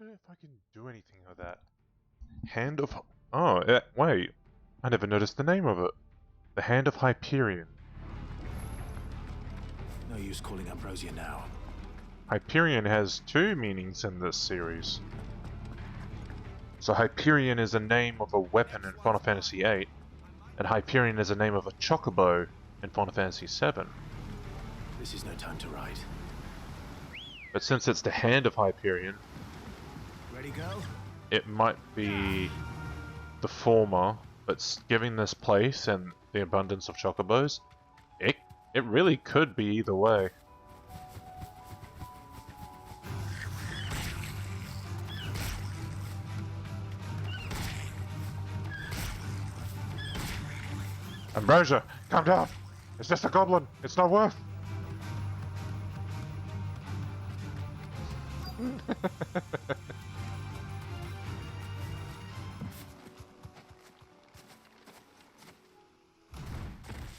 wonder if I can do anything with that. Hand of... Oh, wait. I never noticed the name of it. The Hand of Hyperion. No use calling Ambrosia now. Hyperion has two meanings in this series. So Hyperion is a name of a weapon in Final Fantasy VIII, and Hyperion is a name of a chocobo in Final Fantasy VII. This is no time to ride. But since it's the Hand of Hyperion, Ready, go? it might be the former, but given this place and the abundance of chocobos, it really could be either way. Ambrosia, calm down! It's just a goblin! It's not worth!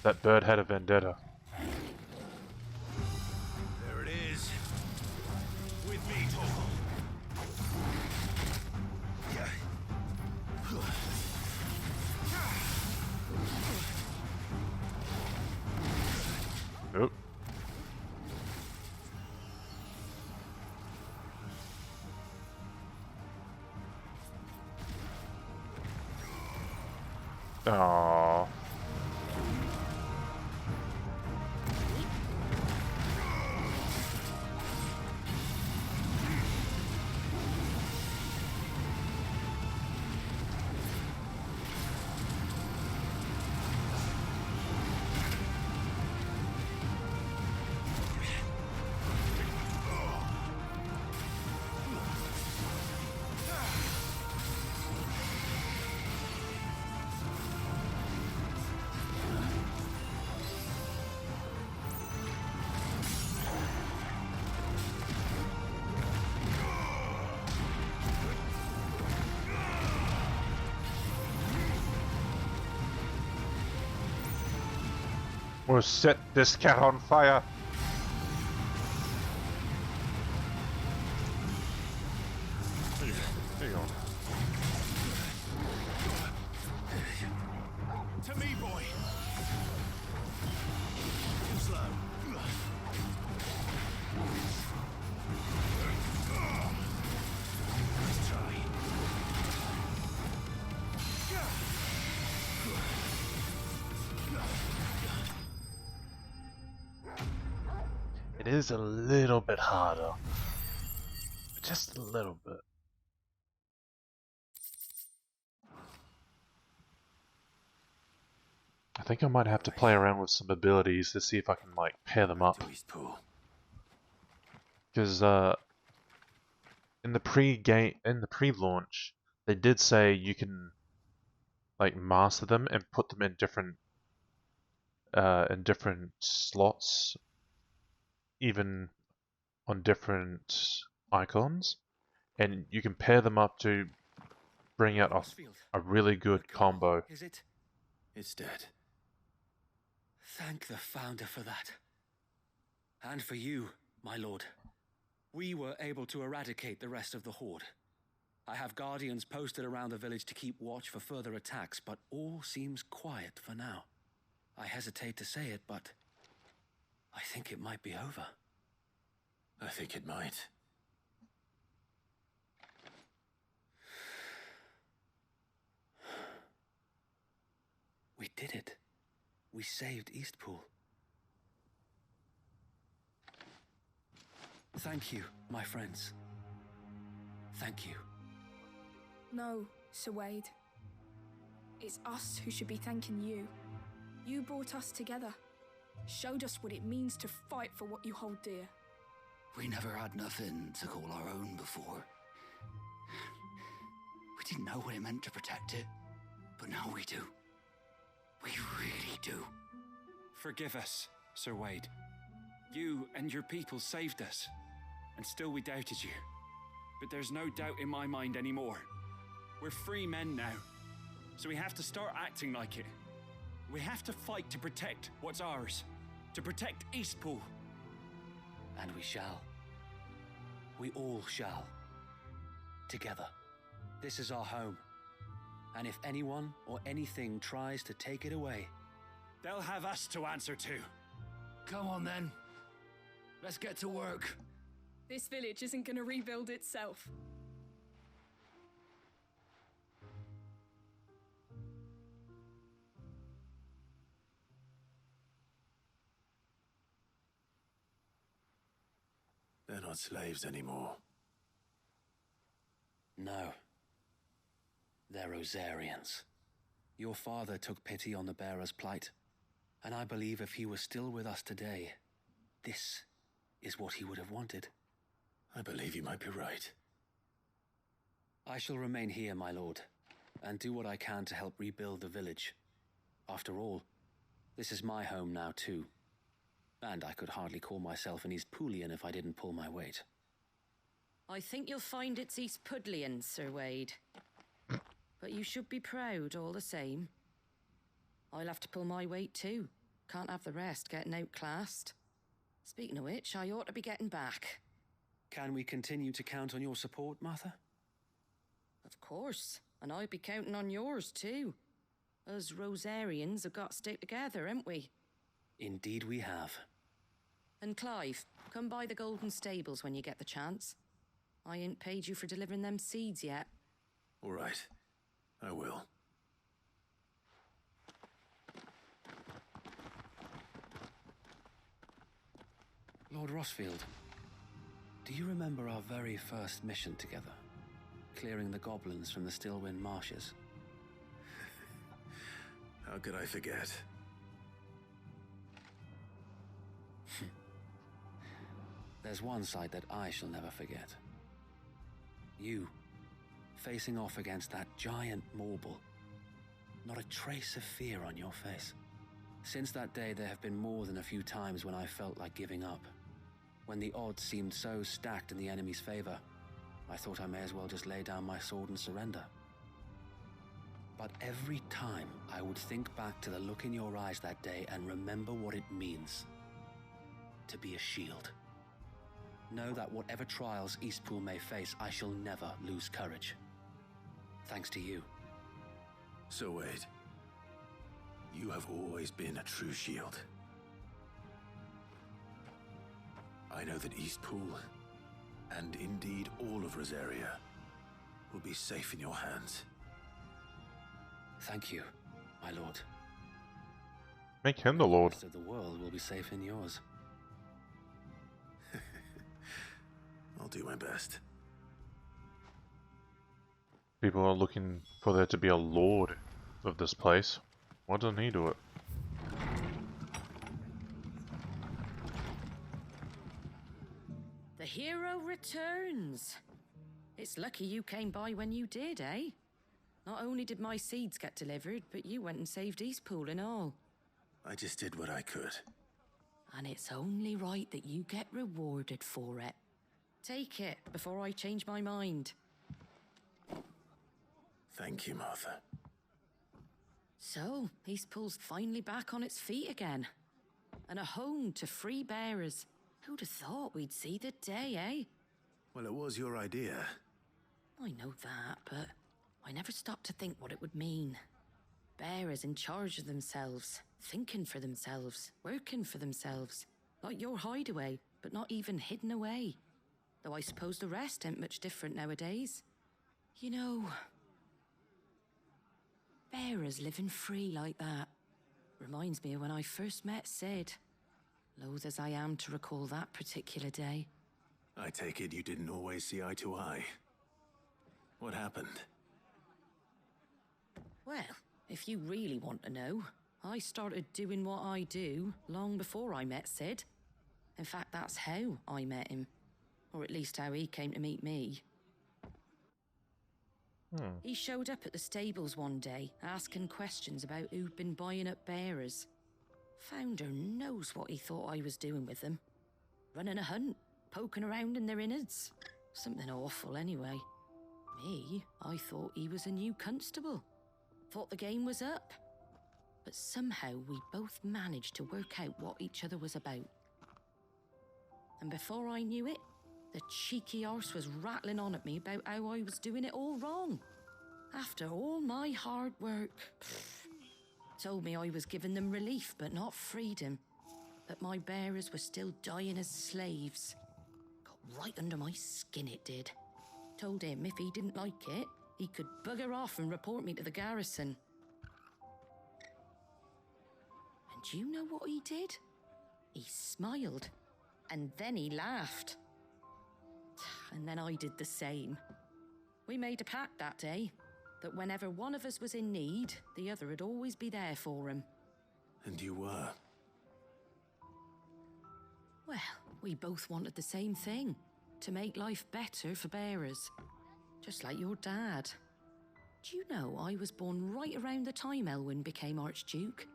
That bird had a vendetta. There it is. With me, Torgal. Nope. Aww. We'll set this cat on fire. There you go. To me, boy. Too slow. Let's try. It is a little bit harder. Just a little bit. I think I might have to play around with some abilities to see if I can like pair them up. Because in the pre-launch, they did say you can like master them and put them in different slots, even on different icons, and you can pair them up to bring out a really good combo. Is it? It's dead. Thank the Founder for that. And for you, my lord. We were able to eradicate the rest of the Horde. I have guardians posted around the village to keep watch for further attacks, but all seems quiet for now. I hesitate to say it, but I think it might be over. I think it might. We did it. We saved Eastpool. Thank you, my friends. Thank you. No, Sir Wade. It's us who should be thanking you. You brought us together. Showed us what it means to fight for what you hold dear. We never had nothing to call our own before. We didn't know what it meant to protect it, but now we do. We really do. Forgive us, Sir Wade. You and your people saved us, and still we doubted you. But there's no doubt in my mind anymore. We're free men now, so we have to start acting like it. We have to fight to protect what's ours, to protect Eastpool. And we shall. We all shall. together. This is our home. And if anyone or anything tries to take it away, They'll have us to answer to. Come on then. Let's get to work. This village isn't going to rebuild itself. They're not slaves anymore. no. They're Rosarians. Your father took pity on the bearer's plight, and I believe if he was still with us today, this is what he would have wanted. I believe you might be right. I shall remain here, my lord, and do what I can to help rebuild the village. After all, this is my home now too, and I could hardly call myself an East Poolian if I didn't pull my weight. I think you'll find it's East Pudlian, Sir Wade. But you should be proud all the same. I'll have to pull my weight too. Can't have the rest getting outclassed. Speaking of which, I ought to be getting back. Can we continue to count on your support, Martha? Of course, and I'll be counting on yours too. Us Rosarians have got to stick together, haven't we? Indeed we have. And Clive, come by the Golden Stables when you get the chance. I ain't paid you for delivering them seeds yet. All right. I will. Lord Rossfield, do you remember our very first mission together? Clearing the goblins from the Stillwind marshes? How could I forget? There's one side that I shall never forget. You, facing off against that giant Morble. Not a trace of fear on your face. Since that day, there have been more than a few times when I felt like giving up. When the odds seemed so stacked in the enemy's favor, I thought I may as well just lay down my sword and surrender. But every time I would think back to the look in your eyes that day and remember what it means to be a shield. Know that whatever trials Eastpool may face, I shall never lose courage. Thanks to you. So Wade, you have always been a true shield. I know that Eastpool, and indeed all of Rosaria, will be safe in your hands. Thank you, my lord. Make him the Lord. The rest of the world will be safe in yours. I'll do my best. People are looking for there to be a lord of this place. Why doesn't he do it? The hero returns. It's lucky you came by when you did, eh? Not only did my seeds get delivered, but you went and saved Eastpool and all. I just did what I could. And it's only right that you get rewarded for it. Take it before I change my mind. Thank you, Martha. So, Eastpool's finally back on its feet again. And a home to free bearers. Who'd have thought we'd see the day, eh? Well, it was your idea. I know that, but I never stopped to think what it would mean. Bearers in charge of themselves, thinking for themselves, working for themselves. Like your hideaway, but not even hidden away. Though I suppose the rest ain't much different nowadays. You know, bearers living free like that reminds me of when I first met Sid. Loath as I am to recall that particular day. I take it you didn't always see eye to eye. What happened? Well, if you really want to know, I started doing what I do long before I met Sid. In fact, that's how I met him. Or at least how he came to meet me. He showed up at the stables one day, asking questions about who'd been buying up bearers. Founder knows what he thought I was doing with them. Running a hunt, poking around in their innards. Something awful anyway. Me, I thought he was a new constable. Thought the game was up. But somehow we both managed to work out what each other was about. And before I knew it, The cheeky arse was rattling on at me about how I was doing it all wrong. After all my hard work. Told me I was giving them relief, but not freedom. That my bearers were still dying as slaves. Got right under my skin, it did. Told him if he didn't like it, he could bugger off and report me to the garrison. And do you know what he did? He smiled, and then he laughed. And then I did the same. We made a pact that day, that whenever one of us was in need, the other would always be there for him. And you were? Well, we both wanted the same thing, to make life better for bearers. Just like your dad. Do you know I was born right around the time Elwyn became Archduke?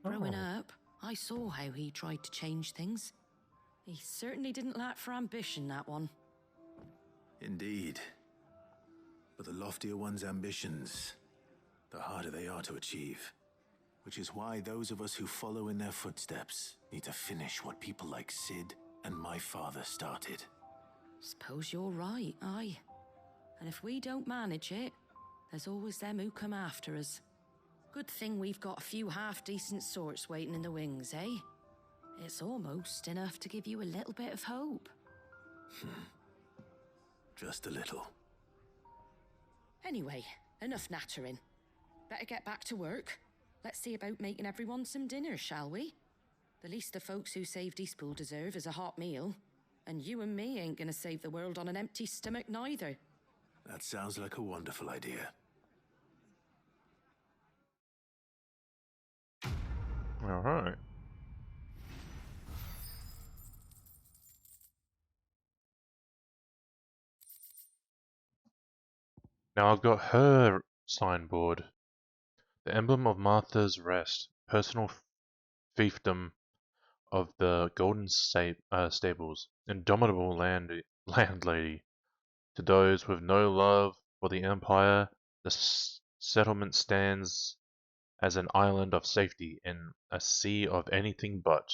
Growing up, I saw how he tried to change things. He certainly didn't lack for ambition, that one. Indeed. But the loftier one's ambitions, the harder they are to achieve. Which is why those of us who follow in their footsteps need to finish what people like Sid and my father started. Suppose you're right, aye. And if we don't manage it, there's always them who come after us. Good thing we've got a few half-decent sorts waiting in the wings, eh? It's almost enough to give you a little bit of hope. Just a little. Anyway, enough nattering. Better get back to work. Let's see about making everyone some dinner, shall we? The least the folks who saved Eastpool deserve is a hot meal. And you and me ain't gonna save the world on an empty stomach neither. That sounds like a wonderful idea. Alright. Now I've got her signboard. The emblem of Martha's Rest, personal fiefdom of the Golden Stables, indomitable landlady. To those with no love for the Empire, the settlement stands as an island of safety in a sea of anything but.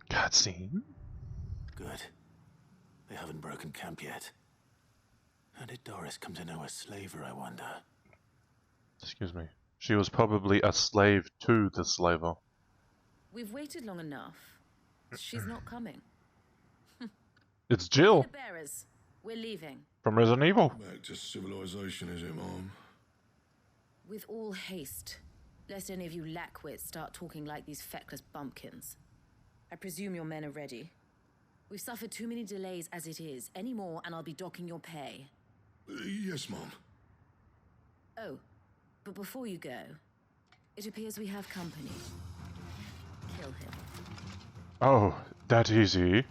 Cutscene? Good. They haven't broken camp yet. How did Doris come to know a slaver, I wonder? Excuse me. She was probably a slave to the slaver. We've waited long enough. She's not coming. It's Jill The bearers. We're leaving. from Resident Evil. Back to civilization, is it, Mom? With all haste, lest any of you lackwits start talking like these feckless bumpkins. I presume your men are ready. We've suffered too many delays as it is. Any more, and I'll be docking your pay. Yes, Mom. Oh, but before you go, it appears we have company. Kill him. Oh, that easy.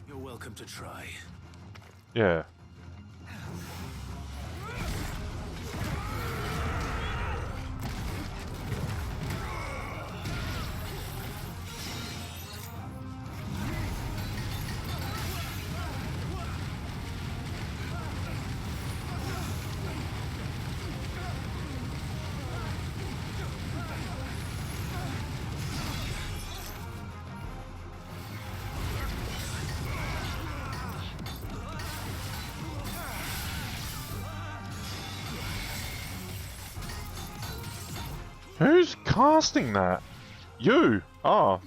You're welcome to try. Yeah. Who's casting that? You! Oh.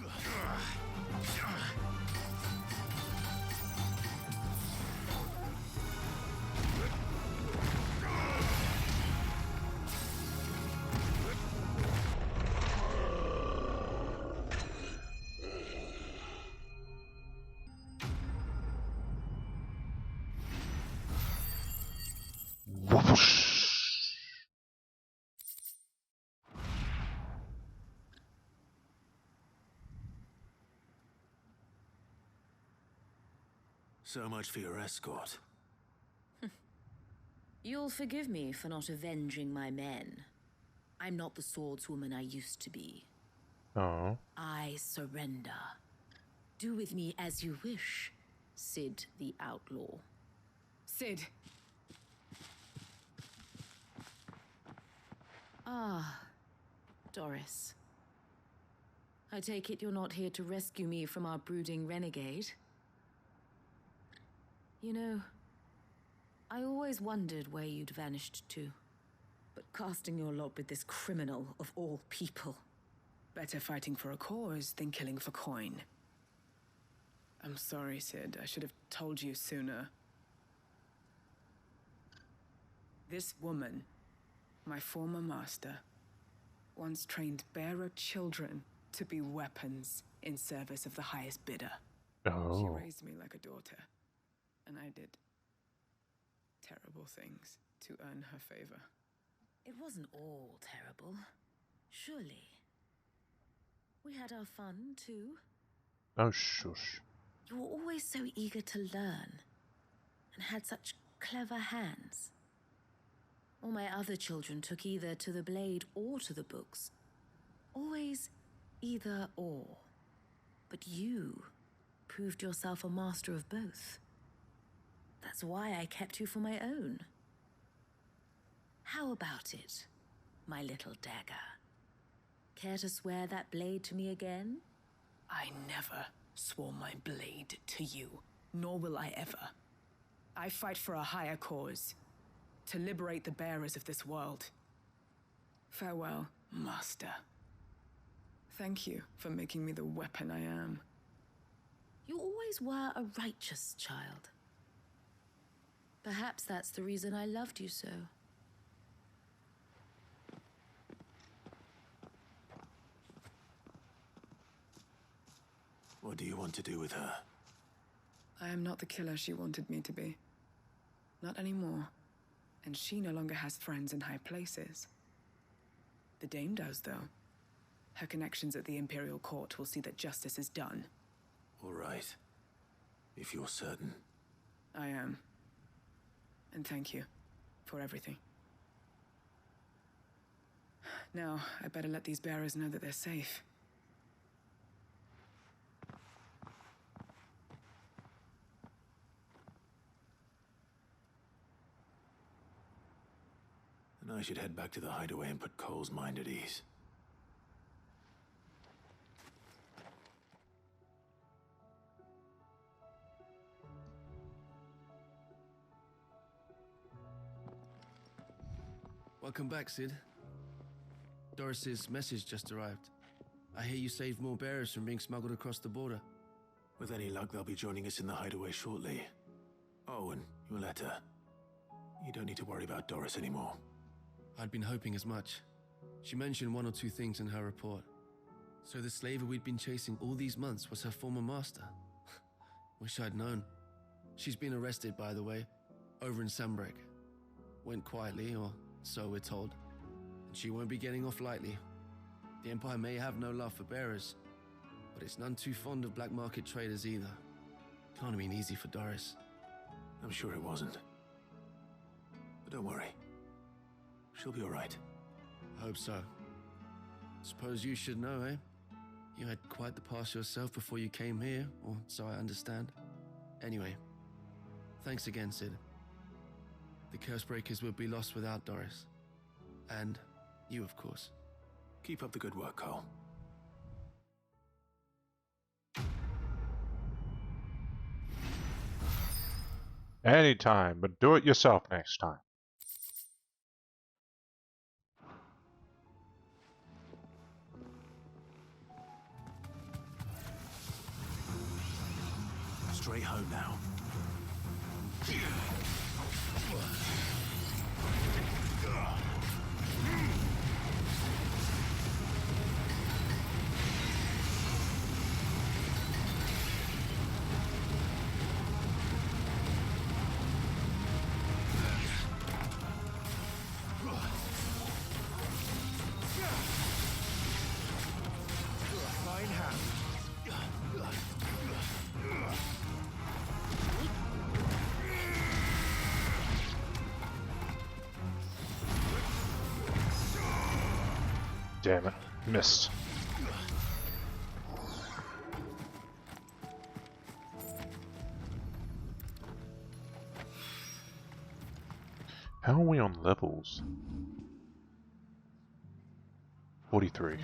Whoosh. So much for your escort. You'll forgive me for not avenging my men. I'm not the swordswoman I used to be. Oh. I surrender. Do with me as you wish, Sid the Outlaw. Sid. Ah, Doris. I take it you're not here to rescue me from our brooding renegade? You know, I always wondered where you'd vanished to. But casting your lot with this criminal of all people. Better fighting for a cause than killing for coin. I'm sorry, Sid. I should have told you sooner. This woman, my former master, once trained bearer children to be weapons in service of the highest bidder. Oh. She raised me like a daughter, and I did terrible things to earn her favor. It wasn't all terrible, surely. We had our fun, too. Oh, shush. You were always so eager to learn, and had such clever hands. All my other children took either to the blade or to the books. Always either or. But you proved yourself a master of both. That's why I kept you for my own. How about it, my little dagger? Care to swear that blade to me again? I never swore my blade to you, nor will I ever. I fight for a higher cause, to liberate the bearers of this world. Farewell, Master. Thank you for making me the weapon I am. You always were a righteous child. Perhaps that's the reason I loved you so. What do you want to do with her? I am not the killer she wanted me to be. Not anymore. And she no longer has friends in high places. The Dame does, though. Her connections at the Imperial Court will see that justice is done. All right. If you're certain. I am. And thank you for everything. Now, I better let these bearers know that they're safe. And I should head back to the hideaway and put Cole's mind at ease. Welcome back, Sid. Doris's message just arrived. I hear you saved more bearers from being smuggled across the border. With any luck, they'll be joining us in the hideaway shortly. Oh, and your letter. You don't need to worry about Doris anymore. I'd been hoping as much. She mentioned one or two things in her report. So the slaver we'd been chasing all these months was her former master. Wish I'd known. She's been arrested, by the way, over in Sambrek. Went quietly, or so we're told. And she won't be getting off lightly. The Empire may have no love for bearers, but it's none too fond of black market traders either. Can't have been easy for Doris. I'm sure it wasn't. But don't worry. She'll be all right. I hope so. Suppose you should know, eh? You had quite the past yourself before you came here, or so I understand. Anyway, thanks again, Sid. The Cursebreakers would be lost without Doris. And you, of course. Keep up the good work, Cole. Anytime, but do it yourself next time. Straight home now. Damn it. Missed. How are we on levels? 43.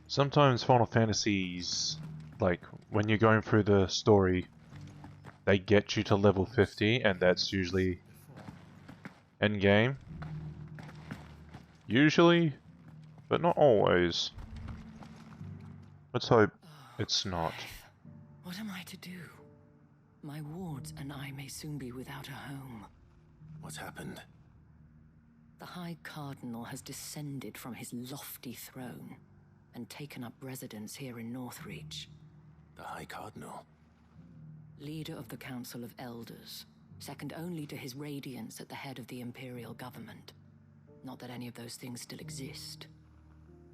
Sometimes Final Fantasies, like, when you're going through the story, they get you to level 50, and that's usually endgame. Usually, but not always. Let's hope it's not. What am I to do? My wards and I may soon be without a home. What's happened? The High Cardinal has descended from his lofty throne and taken up residence here in Northreach. The High Cardinal? Leader of the Council of Elders, second only to his Radiance at the head of the Imperial government. Not that any of those things still exist.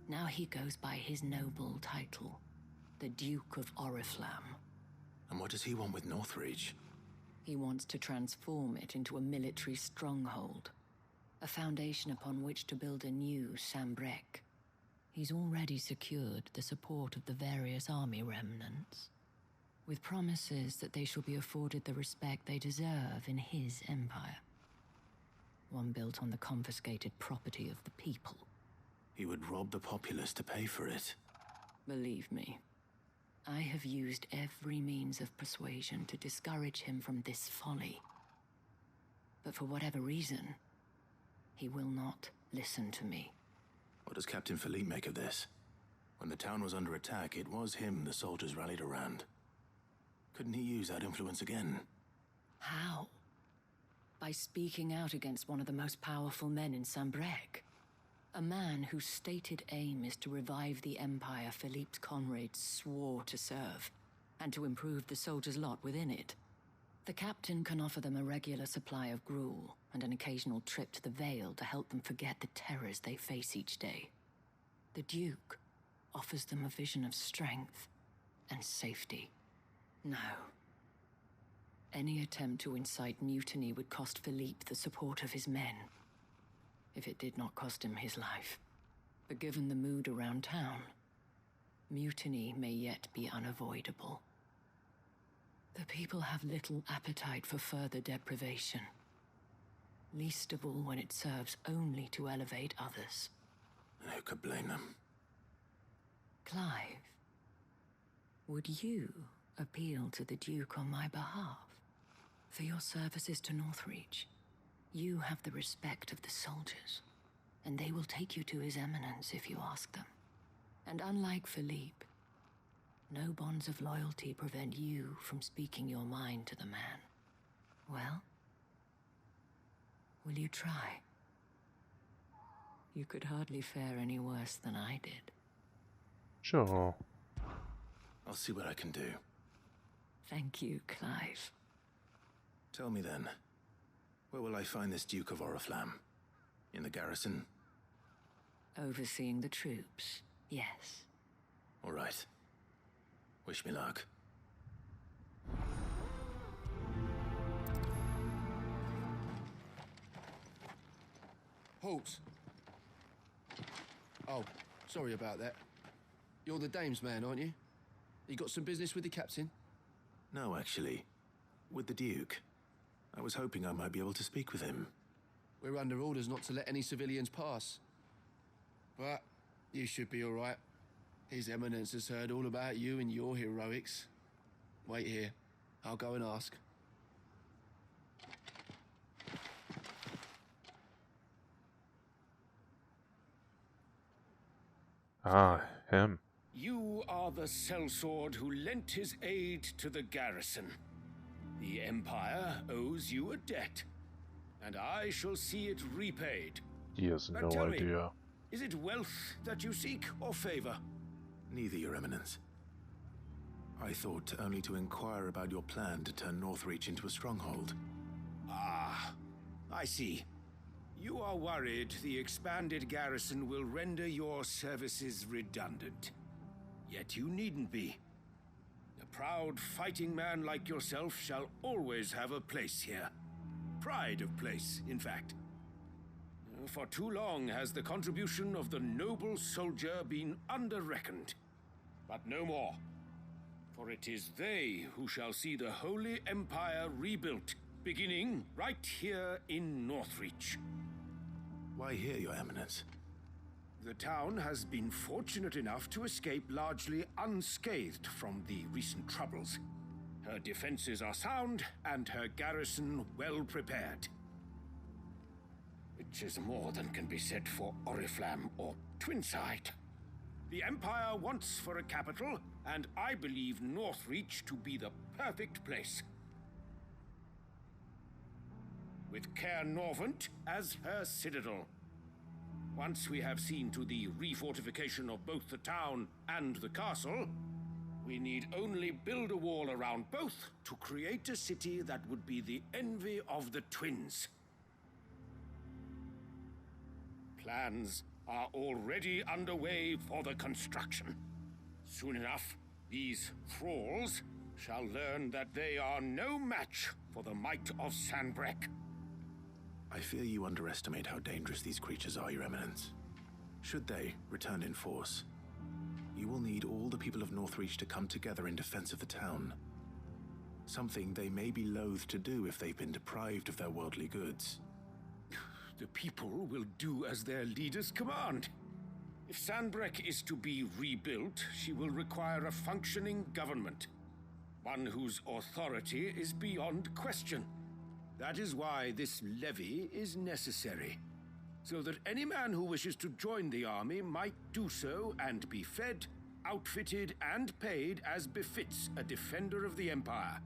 Now he goes by his noble title, the Duke of Oriflamme. And what does he want with Northreach? He wants to transform it into a military stronghold, a foundation upon which to build a new Sambrec. He's already secured the support of the various army remnants, with promises that they shall be afforded the respect they deserve in his empire. One built on the confiscated property of the people. He would rob the populace to pay for it. Believe me, I have used every means of persuasion to discourage him from this folly. But for whatever reason, he will not listen to me. What does Captain Philippe make of this? When the town was under attack, it was him the soldiers rallied around. Couldn't he use that influence again? How? By speaking out against one of the most powerful men in Sambrec. A man whose stated aim is to revive the empire Philippe's comrades swore to serve, and to improve the soldiers' lot within it. The captain can offer them a regular supply of gruel, and an occasional trip to the Vale to help them forget the terrors they face each day. The Duke offers them a vision of strength and safety. No. Any attempt to incite mutiny would cost Philippe the support of his men, if it did not cost him his life. But given the mood around town, mutiny may yet be unavoidable. The people have little appetite for further deprivation, least of all when it serves only to elevate others. And who could blame them? Clive, would you appeal to the Duke on my behalf? For your services to Northreach, you have the respect of the soldiers, and they will take you to His Eminence if you ask them. And unlike Philippe, no bonds of loyalty prevent you from speaking your mind to the man. Well, will you try? You could hardly fare any worse than I did. Sure. I'll see what I can do. Thank you, Clive. Tell me then, where will I find this Duke of Oriflamme? In the garrison? Overseeing the troops, yes. All right. Wish me luck. Halt! Oh, sorry about that. You're the dame's man, aren't you? You got some business with the captain? No, actually. With the Duke. I was hoping I might be able to speak with him. We're under orders not to let any civilians pass. But you should be all right. His Eminence has heard all about you and your heroics. Wait here. I'll go and ask. Ah, him. You are the sellsword who lent his aid to the garrison. The Empire owes you a debt, and I shall see it repaid. He has But no tell me, idea. is it wealth that you seek, or favor? Neither, Your Eminence. I thought only to inquire about your plan to turn Northreach into a stronghold. Ah, I see. You are worried the expanded garrison will render your services redundant. Yet you needn't be. A proud fighting man like yourself shall always have a place here. Pride of place, in fact. For too long has the contribution of the noble soldier been under-reckoned. But no more. For it is they who shall see the Holy Empire rebuilt beginning right here in Northreach. Why here, Your Eminence? The town has been fortunate enough to escape largely unscathed from the recent troubles. Her defenses are sound, and her garrison well prepared. Which is more than can be said for Oriflamme or Twinside. The Empire wants for a capital, and I believe Northreach to be the perfect place. With Caer Norvent as her citadel. Once we have seen to the refortification of both the town and the castle, we need only build a wall around both to create a city that would be the envy of the twins. Plans are already underway for the construction. Soon enough, these thralls shall learn that they are no match for the might of Sanbreque. I fear you underestimate how dangerous these creatures are, Your Eminence. Should they return in force, you will need all the people of Northreach to come together in defense of the town. Something they may be loath to do if they've been deprived of their worldly goods. The people will do as their leaders command. If Sanbreque is to be rebuilt, she will require a functioning government. One whose authority is beyond question. That is why this levy is necessary. So that any man who wishes to join the army might do so and be fed, outfitted, and paid as befits a defender of the Empire.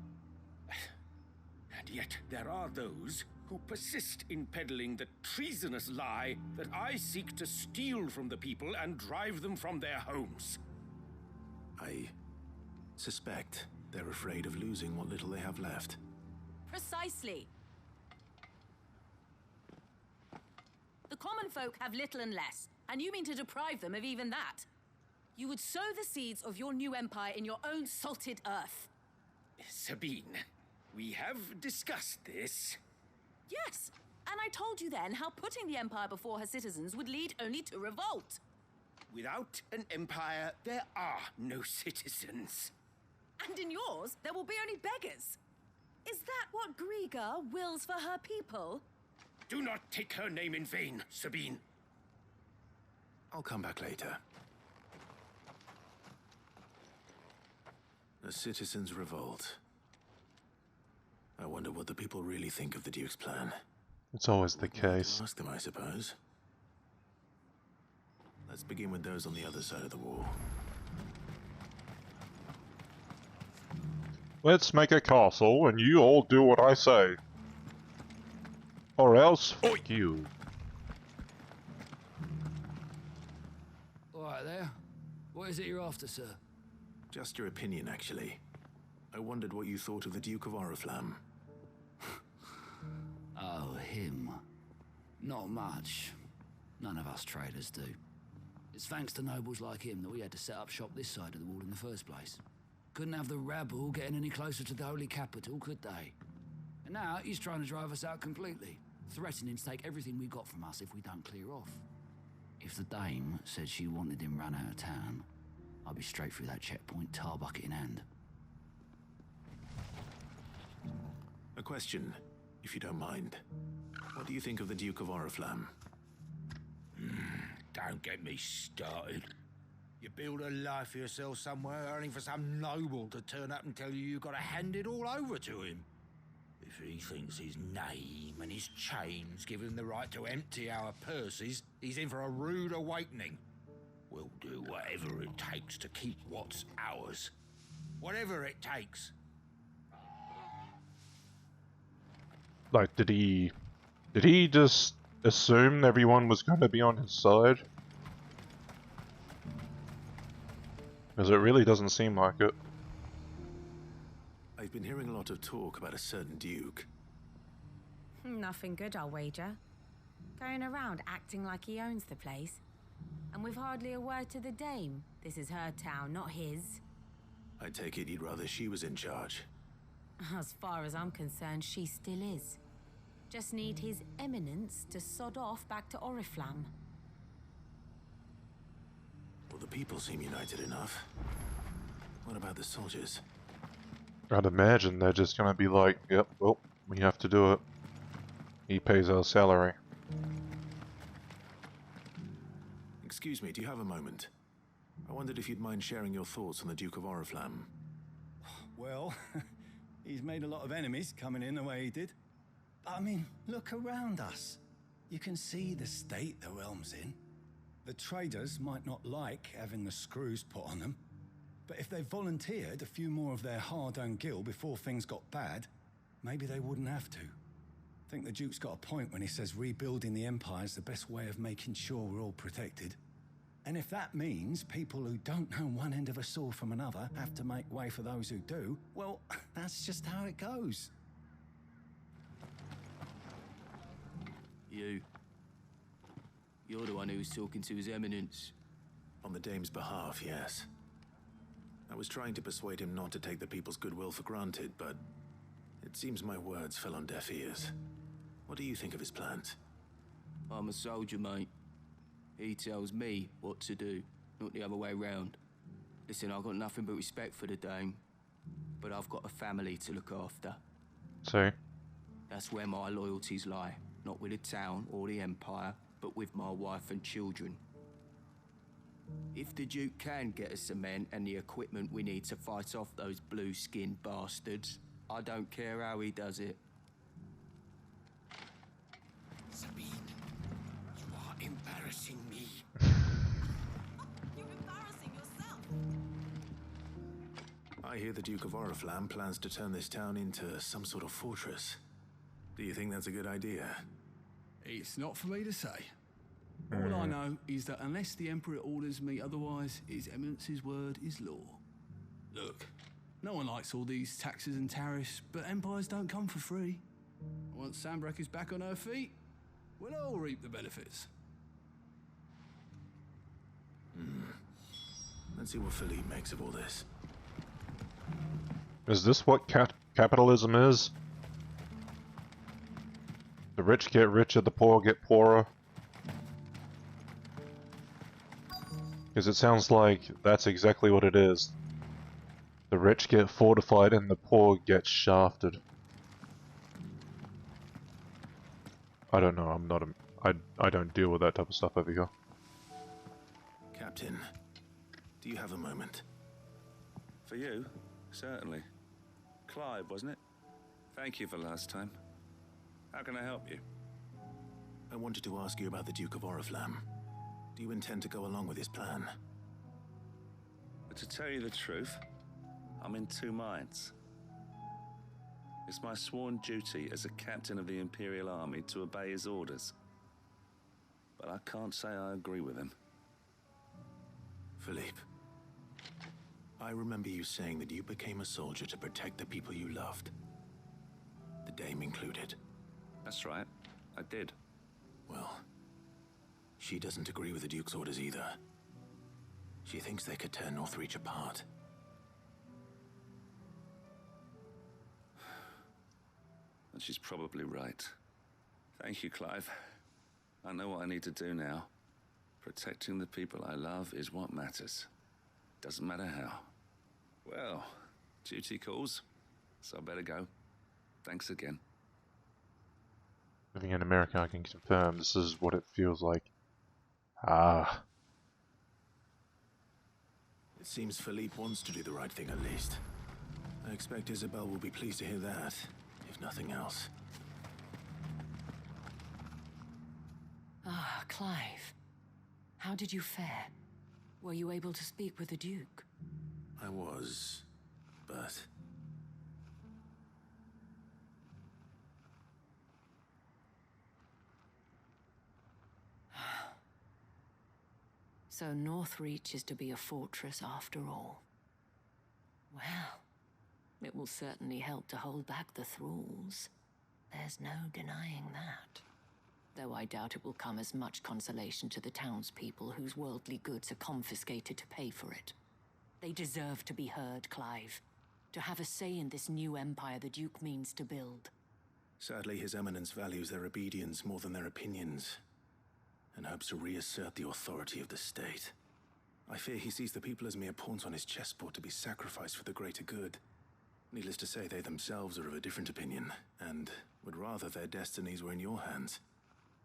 And yet there are those who persist in peddling the treasonous lie that I seek to steal from the people and drive them from their homes. I suspect they're afraid of losing what little they have left. Precisely. The common folk have little and less, and you mean to deprive them of even that. You would sow the seeds of your new empire in your own salted earth. Sabine, we have discussed this. Yes, and I told you then how putting the empire before her citizens would lead only to revolt. Without an empire, there are no citizens. And in yours, there will be only beggars. Is that what Griga wills for her people? Do not take her name in vain, Sabine. I'll come back later. A citizens' revolt. I wonder what the people really think of the Duke's plan. It's always the case. Ask them, I suppose. Let's begin with those on the other side of the wall. Let's make a castle, and you all do what I say. Or else, fuck you. All right there. What is it you're after, sir? Just your opinion, actually. I wondered what you thought of the Duke of Oriflamme. Oh, him. Not much. None of us traders do. It's thanks to nobles like him that we had to set up shop this side of the wall in the first place. Couldn't have the rabble getting any closer to the holy capital, could they? And now he's trying to drive us out completely, threatening to take everything we got from us if we don't clear off. If the dame said she wanted him run out of town, I'd be straight through that checkpoint, tar bucket in hand. A question, if you don't mind. What do you think of the Duke of Oriflamme? Don't get me started. You build a life for yourself somewhere, only for some noble to turn up and tell you got to hand it all over to him. If he thinks his name and his chains give him the right to empty our purses, he's in for a rude awakening. We'll do whatever it takes to keep what's ours. Whatever it takes. Like, did he just assume everyone was going to be on his side? Because it really doesn't seem like it. I've been hearing a lot of talk about a certain Duke. Nothing good, I'll wager. Going around acting like he owns the place. And with hardly a word to the dame. This is her town, not his. I take it you'd rather she was in charge. As far as I'm concerned, she still is. Just need his eminence to sod off back to Oriflamme. Well, the people seem united enough. What about the soldiers? I'd imagine they're just gonna be like, yep, well, We have to do it. He pays our salary. Excuse me, do you have a moment? I wondered if you'd mind sharing your thoughts on the Duke of Oriflamme. Well, he's made a lot of enemies coming in the way he did. I mean, look around us. You can see the state the realm's in. The traders might not like having the screws put on them, but if they volunteered a few more of their hard-earned gil before things got bad, maybe they wouldn't have to. I think the Duke's got a point when he says rebuilding the Empire's the best way of making sure we're all protected. And if that means people who don't know one end of a sword from another have to make way for those who do, well, that's just how it goes. You're the one who was talking to His Eminence. On the Dame's behalf, yes. I was trying to persuade him not to take the people's goodwill for granted, but it seems my words fell on deaf ears. What do you think of his plans? I'm a soldier, mate. He tells me what to do, not the other way round. Listen, I've got nothing but respect for the Dame, but I've got a family to look after. So? That's where my loyalties lie, not with the town or the Empire, but with my wife and children. If the Duke can get us the men and the equipment we need to fight off those blue-skinned bastards, I don't care how he does it. Sabine, you are embarrassing me. You're embarrassing yourself. I hear the Duke of Oriflamme plans to turn this town into some sort of fortress. Do you think that's a good idea? It's not for me to say. All I know is that unless the Emperor orders me otherwise, His Eminence's word is law. Look, no one likes all these taxes and tariffs, but empires don't come for free. Once Sandbreak is back on her feet, we'll all reap the benefits. Let's see what Philippe makes of all this. Is this what capitalism is? The rich get richer, the poor get poorer? Because it sounds like that's exactly what it is. The rich get fortified and the poor get shafted. I don't know, I'm not a... I don't deal with that type of stuff over here. Captain, do you have a moment? For you? Certainly. Clive, wasn't it? Thank you for last time. How can I help you? I wanted to ask you about the Duke of Oriflamme. Do you intend to go along with his plan? But to tell you the truth, I'm in two minds. It's my sworn duty as a captain of the Imperial Army to obey his orders. But I can't say I agree with him. Philippe, I remember you saying that you became a soldier to protect the people you loved. The Dame included. That's right, I did. Well, she doesn't agree with the Duke's orders either. She thinks they could tear Northreach apart. And she's probably right. Thank you, Clive. I know what I need to do now. Protecting the people I love is what matters. Doesn't matter how. Well, duty calls, so I better go. Thanks again. Living in America, I can confirm this is what it feels like. Ah. It seems Philippe wants to do the right thing at least. I expect Isabel will be pleased to hear that, if nothing else. Ah, Clive. How did you fare? Were you able to speak with the Duke? I was, but... So Northreach is to be a fortress after all. Well, it will certainly help to hold back the thralls. There's no denying that. Though I doubt it will come as much consolation to the townspeople whose worldly goods are confiscated to pay for it. They deserve to be heard, Clive. To have a say in this new empire the Duke means to build. Sadly, His Eminence values their obedience more than their opinions, and hopes to reassert the authority of the state. I fear he sees the people as mere pawns on his chessboard to be sacrificed for the greater good. Needless to say, they themselves are of a different opinion, and would rather their destinies were in your hands.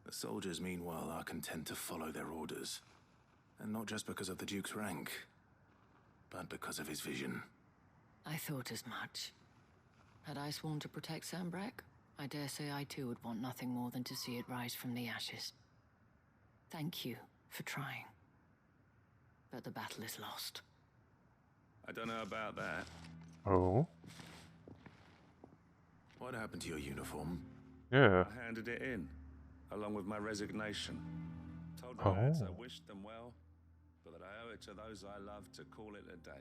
The soldiers, meanwhile, are content to follow their orders. And not just because of the Duke's rank, but because of his vision. I thought as much. Had I sworn to protect Sambrak, I dare say I too would want nothing more than to see it rise from the ashes. Thank you for trying. But the battle is lost. I don't know about that. Oh? What happened to your uniform? Yeah. I handed it in, along with my resignation. Told the lads I wished them well, but that I owe it to those I love to call it a day.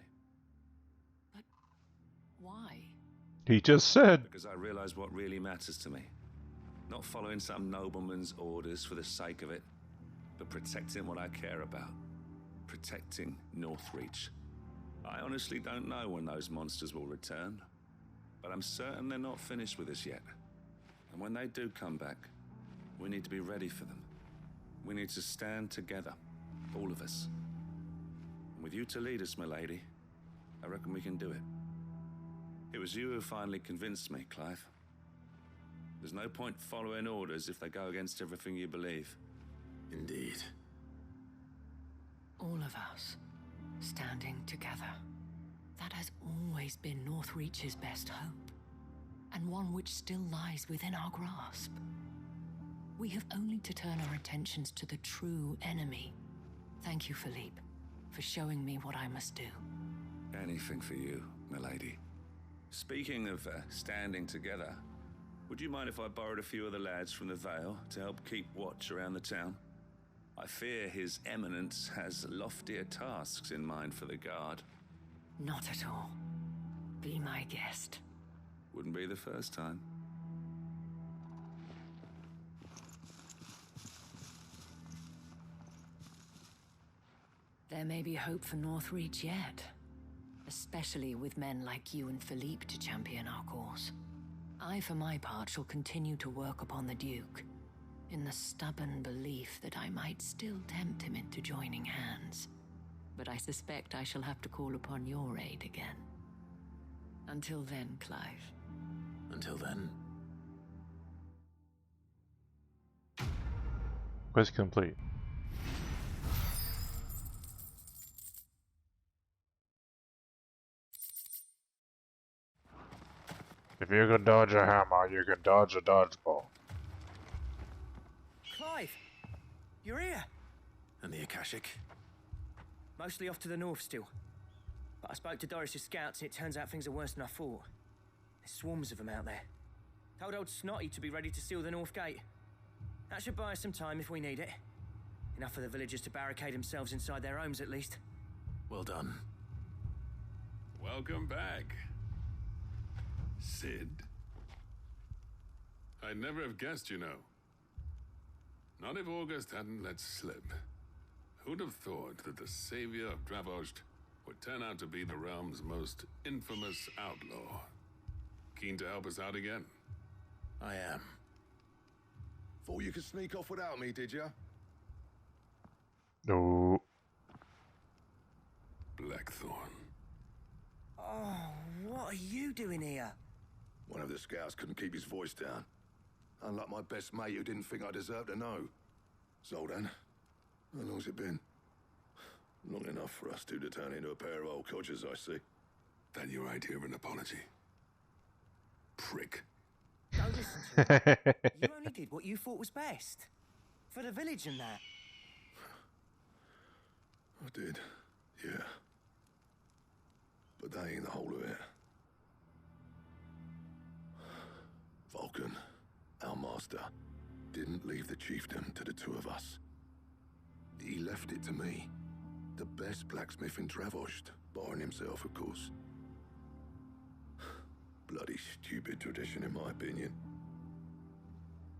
But why? He just said. Because I realize what really matters to me. Not following some nobleman's orders for the sake of it, but protecting what I care about. Protecting Northreach. I honestly don't know when those monsters will return, but I'm certain they're not finished with us yet. And when they do come back, we need to be ready for them. We need to stand together, all of us. And with you to lead us, my lady, I reckon we can do it. It was you who finally convinced me, Clive. There's no point following orders if they go against everything you believe. Indeed. All of us, standing together. That has always been Northreach's best hope, and one which still lies within our grasp. We have only to turn our attentions to the true enemy. Thank you, Philippe, for showing me what I must do. Anything for you, milady. Speaking of standing together, would you mind if I borrowed a few of the lads from the Vale to help keep watch around the town? I fear His Eminence has loftier tasks in mind for the guard. Not at all. Be my guest. Wouldn't be the first time. There may be hope for Northreach yet. Especially with men like you and Philippe to champion our cause. I, for my part, shall continue to work upon the Duke, in the stubborn belief that I might still tempt him into joining hands. But I suspect I shall have to call upon your aid again. Until then, Clive. Until then. Quest complete. If you can dodge a hammer, you can dodge a dodgeball. Clive! You're here! And the Akashic? Mostly off to the north still. But I spoke to Doris's scouts and it turns out things are worse than I thought. There's swarms of them out there. Told old Snotty to be ready to seal the north gate. That should buy us some time if we need it. Enough for the villagers to barricade themselves inside their homes at least. Well done. Welcome back, Sid. I'd never have guessed, you know. Not if August hadn't let slip. Who'd have thought that the savior of Dravost would turn out to be the realm's most infamous outlaw? Keen to help us out again? I am. Thought you could sneak off without me, did ya? No. Blackthorn. Oh, what are you doing here? One of the scouts couldn't keep his voice down. Unlike my best mate who didn't think I deserved to know. Zoldan, how long's it been? Long enough for us two to turn into a pair of old codgers, I see. Then your idea of an apology. Prick. Don't listen to him. You only did what you thought was best. For the village and that. I did, yeah. But that ain't the whole of it. Vulcan, our master, didn't leave the chiefdom to the two of us. He left it to me, the best blacksmith in Dravost, barring himself, of course. Bloody stupid tradition, in my opinion.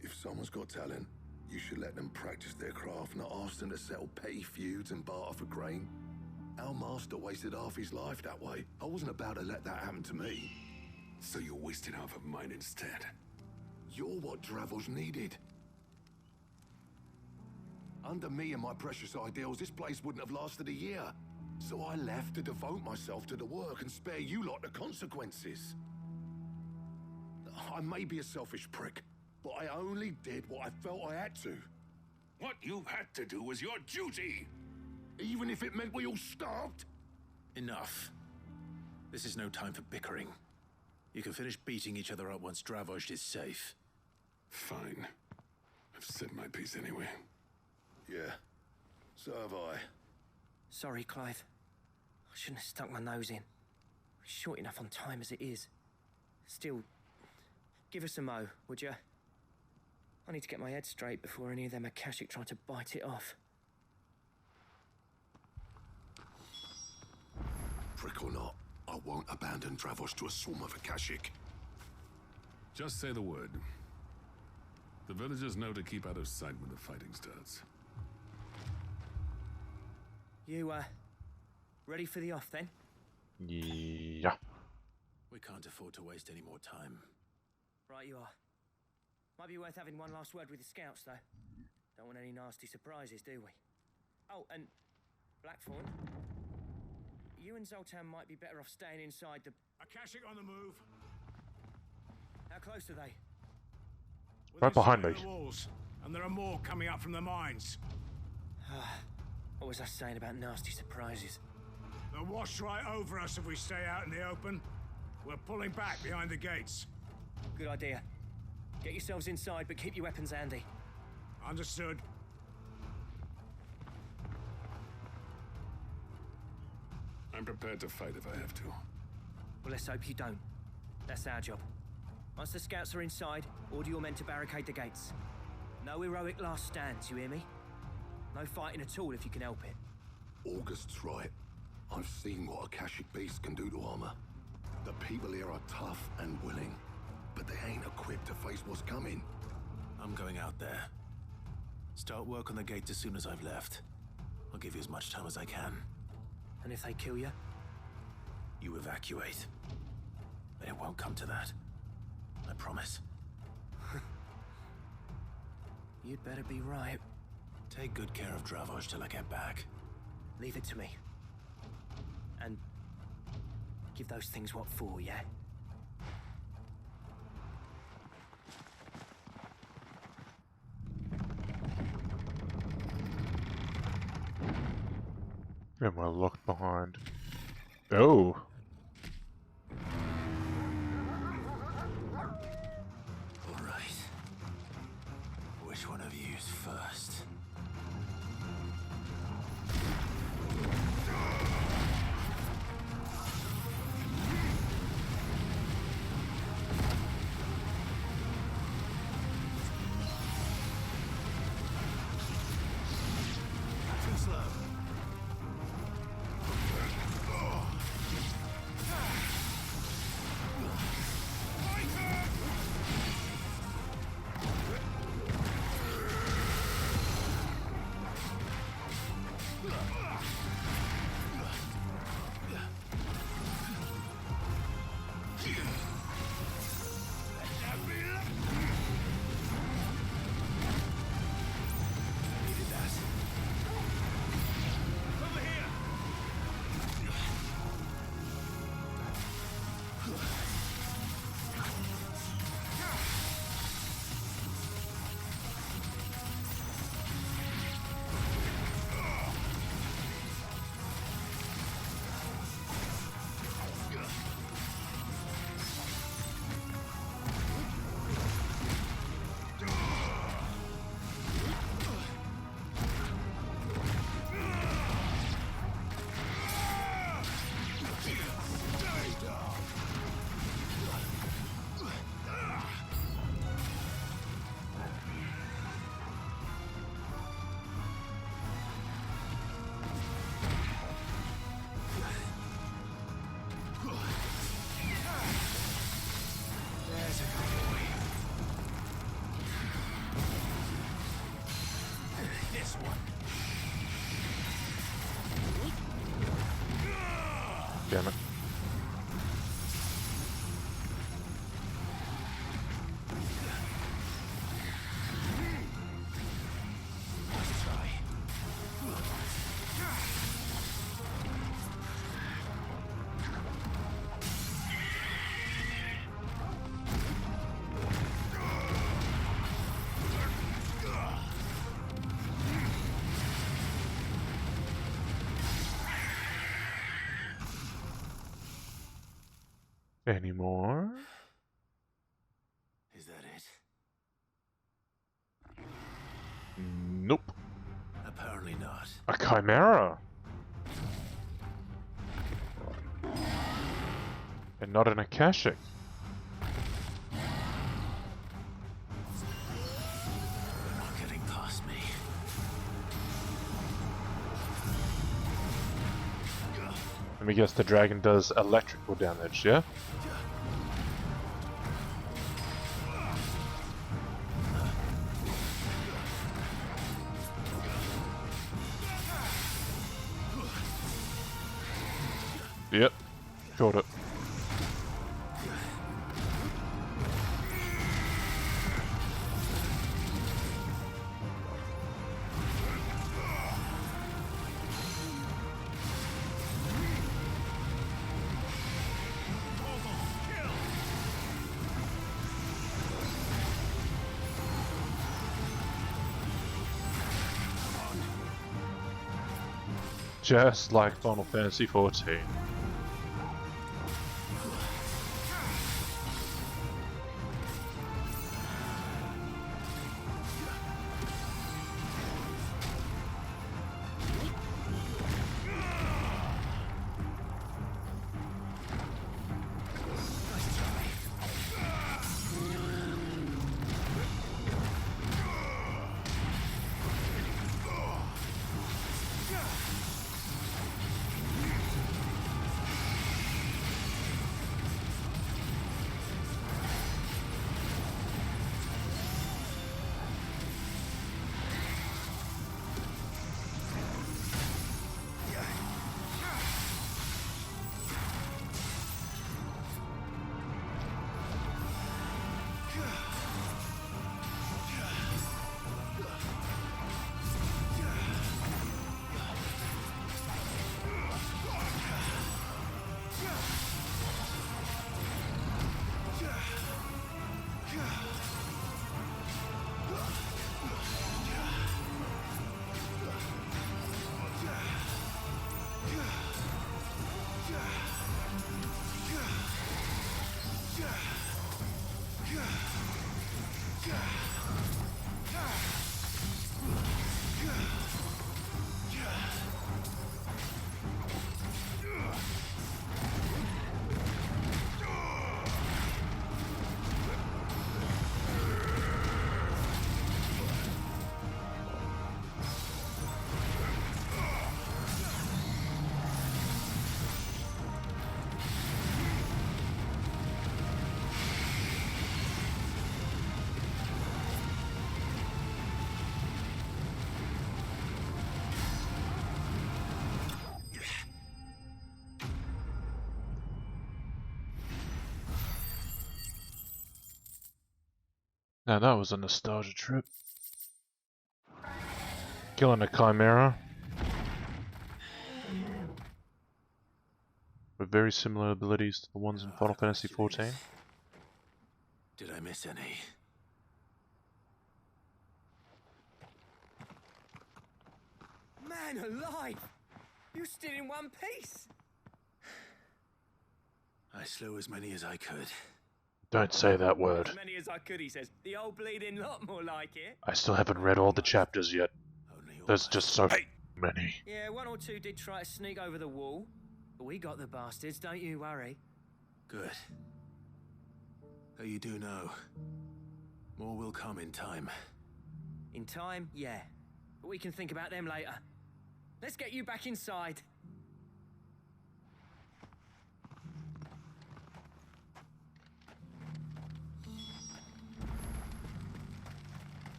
If someone's got talent, you should let them practice their craft, not ask them to settle petty feuds and barter for grain. Our master wasted half his life that way. I wasn't about to let that happen to me. So you wasted half of mine instead. You're what Dravost needed. Under me and my precious ideals, this place wouldn't have lasted a year. So I left to devote myself to the work and spare you lot the consequences. I may be a selfish prick, but I only did what I felt I had to. What you had to do was your duty! Even if it meant we all starved? Enough. This is no time for bickering. You can finish beating each other up once Dravoj is safe. Fine. I've said my piece anyway. Yeah, so have I. Sorry, Clive. I shouldn't have stuck my nose in. We're short enough on time as it is. Still, give us a mo, would you? I need to get my head straight before any of them Akashic try to bite it off. Prick or not, I won't abandon Dravoj to a swarm of Akashic. Just say the word. The villagers know to keep out of sight when the fighting starts. You, ready for the off then? Yeah. We can't afford to waste any more time. Right you are. Might be worth having one last word with the scouts, though. Don't want any nasty surprises, do we? Oh, and Blackthorn, you and Zoltan might be better off staying inside the... Akashic on the move. How close are they? Right behind me. The walls, and there are more coming up from the mines. What was I saying about nasty surprises? They'll wash right over us if we stay out in the open. We're pulling back behind the gates. Good idea. Get yourselves inside, but keep your weapons handy. Understood. I'm prepared to fight if I have to. Well, let's hope you don't. That's our job. Once the scouts are inside, order your men to barricade the gates. No heroic last stands, you hear me? No fighting at all if you can help it. August's right. I've seen what Akashic beasts can do to armor. The people here are tough and willing, but they ain't equipped to face what's coming. I'm going out there. Start work on the gate as soon as I've left. I'll give you as much time as I can. And if they kill you? You evacuate. But it won't come to that. I promise. You'd better be right. Take good care of Dravoj till I get back. Leave it to me. And give those things what for, yeah? And we're locked behind. Oh. All right. Which one of you's first? Too slow. Damn it. Any more? Is that it? Nope. Apparently not. A chimera. And not an Akashic. They're not getting past me. Let me guess, the dragon does electrical damage, yeah? Yep, killed it. Just like Final Fantasy XIV. Now that was a nostalgia trip. Killing a chimera. With very similar abilities to the ones in Final Fantasy XIV. Did I miss any? Man alive! You're still in one piece! I slew as many as I could. Don't say that word. As many as I could, he says. The old bleeding lot, more like it. I still haven't read all the chapters yet. There's just so many. Yeah, one or two did try to sneak over the wall. But we got the bastards, don't you worry. Good. Though you do know, more will come in time. In time, yeah. But we can think about them later. Let's get you back inside.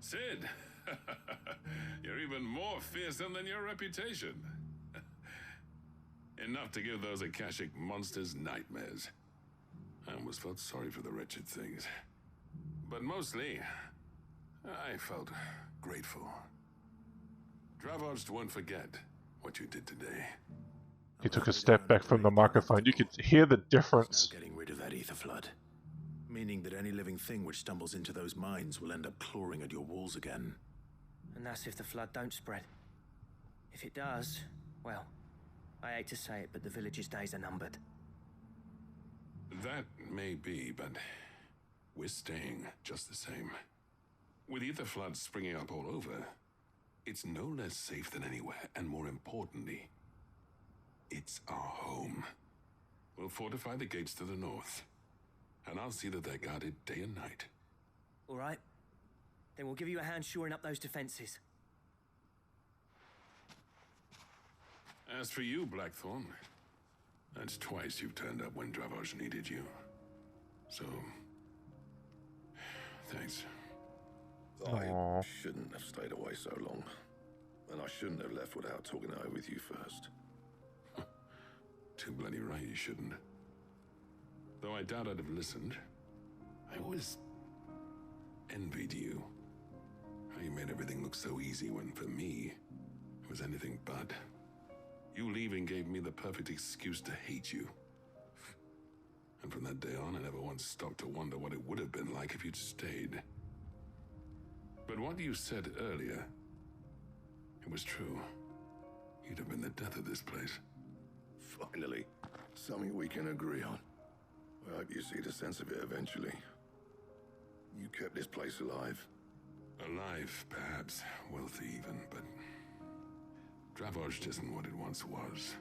Sid, you're even more fearsome than your reputation. Enough to give those Akashic monsters nightmares. I almost felt sorry for the wretched things. But mostly, I felt grateful. Dravoged won't forget what you did today. He took a step back from the microphone. You could hear the difference. Getting rid of that ether flood. Meaning that any living thing which stumbles into those mines will end up clawing at your walls again. And that's if the flood don't spread. If it does, well, I hate to say it, but the village's days are numbered. That may be, but we're staying just the same. With ether floods springing up all over, it's no less safe than anywhere, and more importantly, it's our home. We'll fortify the gates to the north, and I'll see that they're guarded day and night. All right. Then we'll give you a hand shoring up those defenses. As for you, Blackthorn, that's twice you've turned up when Dravoj needed you. So, thanks. I shouldn't have stayed away so long. And I shouldn't have left without talking it over with you first. Too bloody right you shouldn't. Though I doubt I'd have listened. I always envied you. How you made everything look so easy when, for me, it was anything but. You leaving gave me the perfect excuse to hate you. And from that day on, I never once stopped to wonder what it would have been like if you'd stayed. But what you said earlier, it was true. You'd have been the death of this place. Finally, something we can agree on. I hope you see the sense of it eventually. You kept this place alive. Alive, perhaps. Wealthy even, but Dravoj isn't what it once was.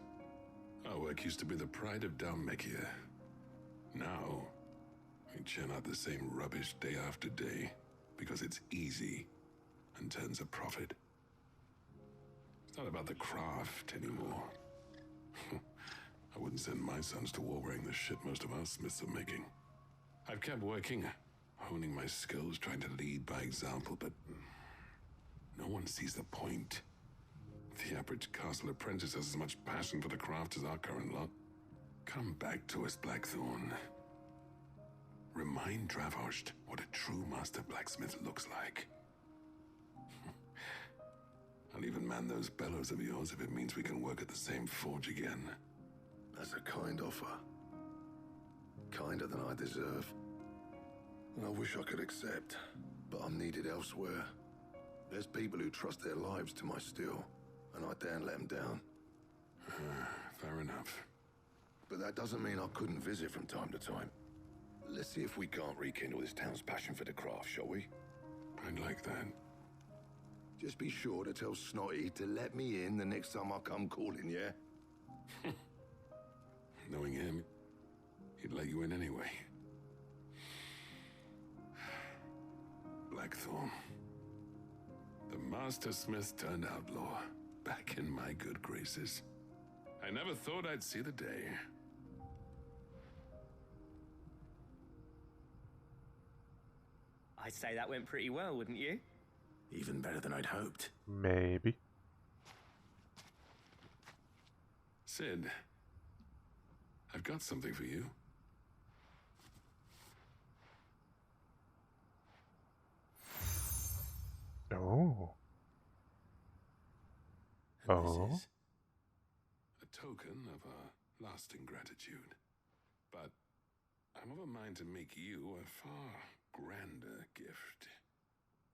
Our work used to be the pride of Dalmekia. Now, we churn out the same rubbish day after day because it's easy and turns a profit. It's not about the craft anymore. I wouldn't send my sons to war wearing the shit most of our smiths are making. I've kept working, honing my skills, trying to lead by example, but no one sees the point. The average castle apprentice has as much passion for the craft as our current lot. Come back to us, Blackthorn. Remind Dravoj what a true master blacksmith looks like. I'll even man those bellows of yours if it means we can work at the same forge again. That's a kind offer. Kinder than I deserve. And I wish I could accept, but I'm needed elsewhere. There's people who trust their lives to my steel, and I daren't let them down. Fair enough. But that doesn't mean I couldn't visit from time to time. Let's see if we can't rekindle this town's passion for the craft, shall we? I'd like that. Just be sure to tell Snotty to let me in the next time I come calling, yeah? Knowing him, he'd let you in anyway. Blackthorn. The master smith turned outlaw, back in my good graces. I never thought I'd see the day. I'd say that went pretty well, wouldn't you? Even better than I'd hoped. Maybe. Sid, I've got something for you. Oh. And this is a token of our lasting gratitude. But I'm of a mind to make you a far grander gift.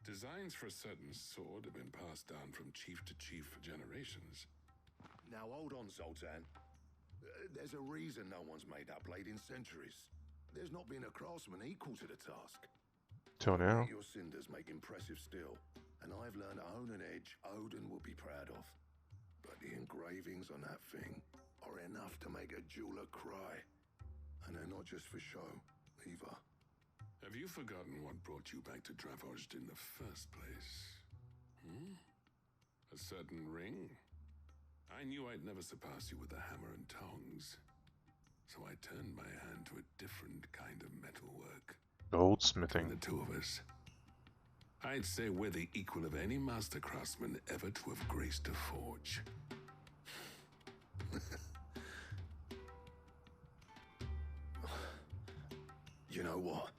Designs for a certain sword have been passed down from chief to chief for generations. Now hold on, Zoltan. There's a reason no one's made that blade in centuries. There's not been a craftsman equal to the task. Till now. Your cinders make impressive steel, and I've learned to own an edge Odin will be proud of. But the engravings on that thing are enough to make a jeweler cry. And they're not just for show, either. Have you forgotten what brought you back to Dravoj in the first place? A certain ring? I knew I'd never surpass you with the hammer and tongs. So I turned my hand to a different kind of metalwork. Goldsmithing. Between the two of us, I'd say we're the equal of any master craftsman ever to have graced a forge. You know what?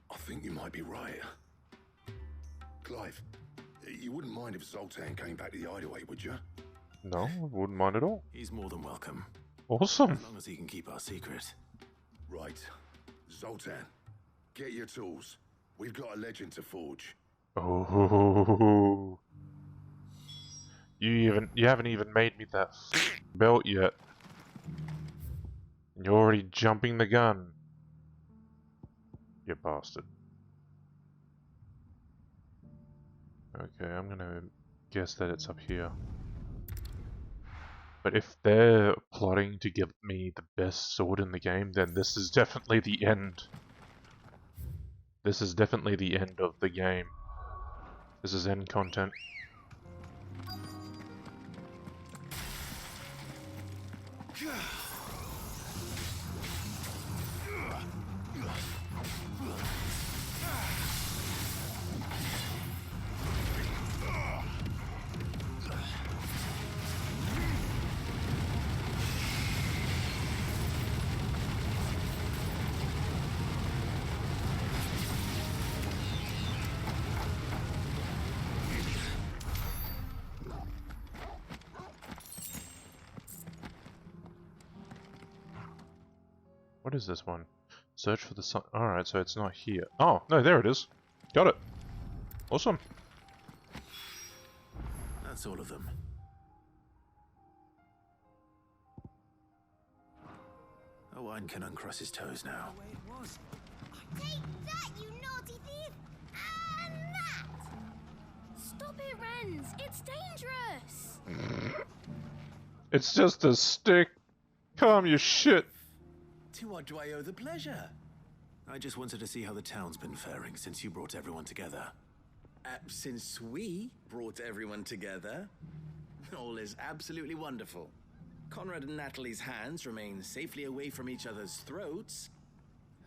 I think you might be right. Clive, you wouldn't mind if Zoltan came back to the hideaway, would you? No, wouldn't mind at all. He's more than welcome. Awesome. As long as he can keep our secret. Right. Zoltan, get your tools. We've got a legend to forge. Oh. You haven't even made me that belt yet. You're already jumping the gun. You bastard. Okay, I'm gonna guess that it's up here. But if they're plotting to give me the best sword in the game, then this is definitely the end. This is definitely the end of the game. This is end content. What is this one? Search for the sign. Alright, so it's not here. Oh, no, there it is. Got it. Awesome. That's all of them. Owen can uncross his toes now. Take that, you naughty thief! And that! Stop it, Renz! It's dangerous! It's just a stick. Calm your shit. To what do I owe the pleasure? I just wanted to see how the town's been faring since you brought everyone together. Since we brought everyone together, all is absolutely wonderful. Conrad and Natalie's hands remain safely away from each other's throats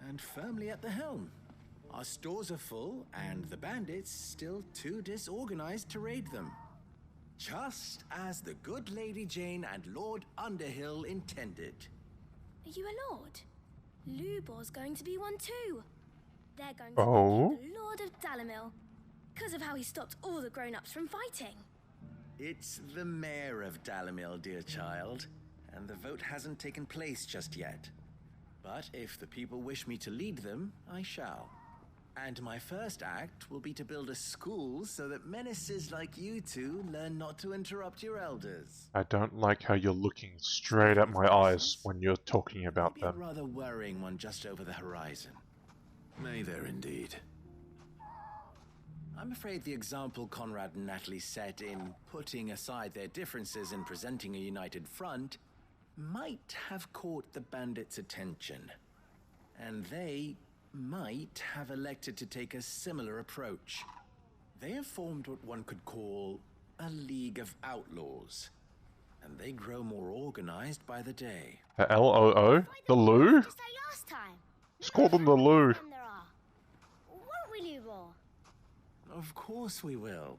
and firmly at the helm. Our stores are full and the bandits still too disorganized to raid them. Just as the good Lady Jane and Lord Underhill intended. Are you a lord? Lubor's going to be one too. They're going to make him the Lord of Dalamil, because of how he stopped all the grown-ups from fighting. It's the mayor of Dalamil, dear child, and the vote hasn't taken place just yet. But if the people wish me to lead them, I shall. And my first act will be to build a school so that menaces like you two learn not to interrupt your elders. I don't like how you're looking straight at my eyes when you're talking about Maybe a them. rather worrying one just over the horizon. May there indeed. I'm afraid the example Conrad and Natalie set in putting aside their differences and presenting a united front might have caught the bandits' attention. And they might have elected to take a similar approach. They have formed what one could call a League of Outlaws, and they grow more organized by the day. The L-O-O? The Lou? Last time. Just call them the Lou. Won't we, Lubor? Of course we will.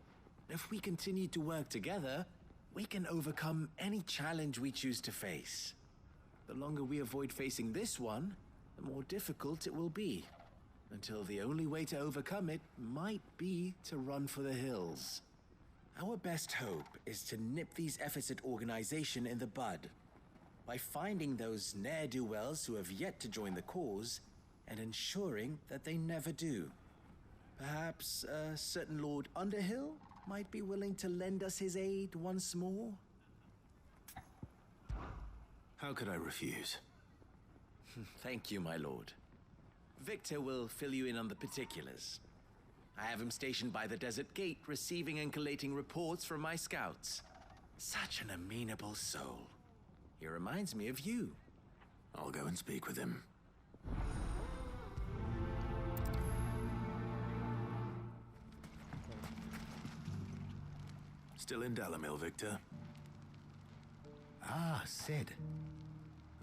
If we continue to work together, we can overcome any challenge we choose to face. The longer we avoid facing this one, the more difficult it will be, until the only way to overcome it might be to run for the hills. Our best hope is to nip these efforts at organization in the bud, by finding those ne'er-do-wells who have yet to join the cause, and ensuring that they never do. Perhaps a certain Lord Underhill might be willing to lend us his aid once more? How could I refuse? Thank you, my lord. Victor will fill you in on the particulars. I have him stationed by the desert gate, receiving and collating reports from my scouts. Such an amenable soul. He reminds me of you. I'll go and speak with him. Still in Dalamil, Victor? Ah, Sid.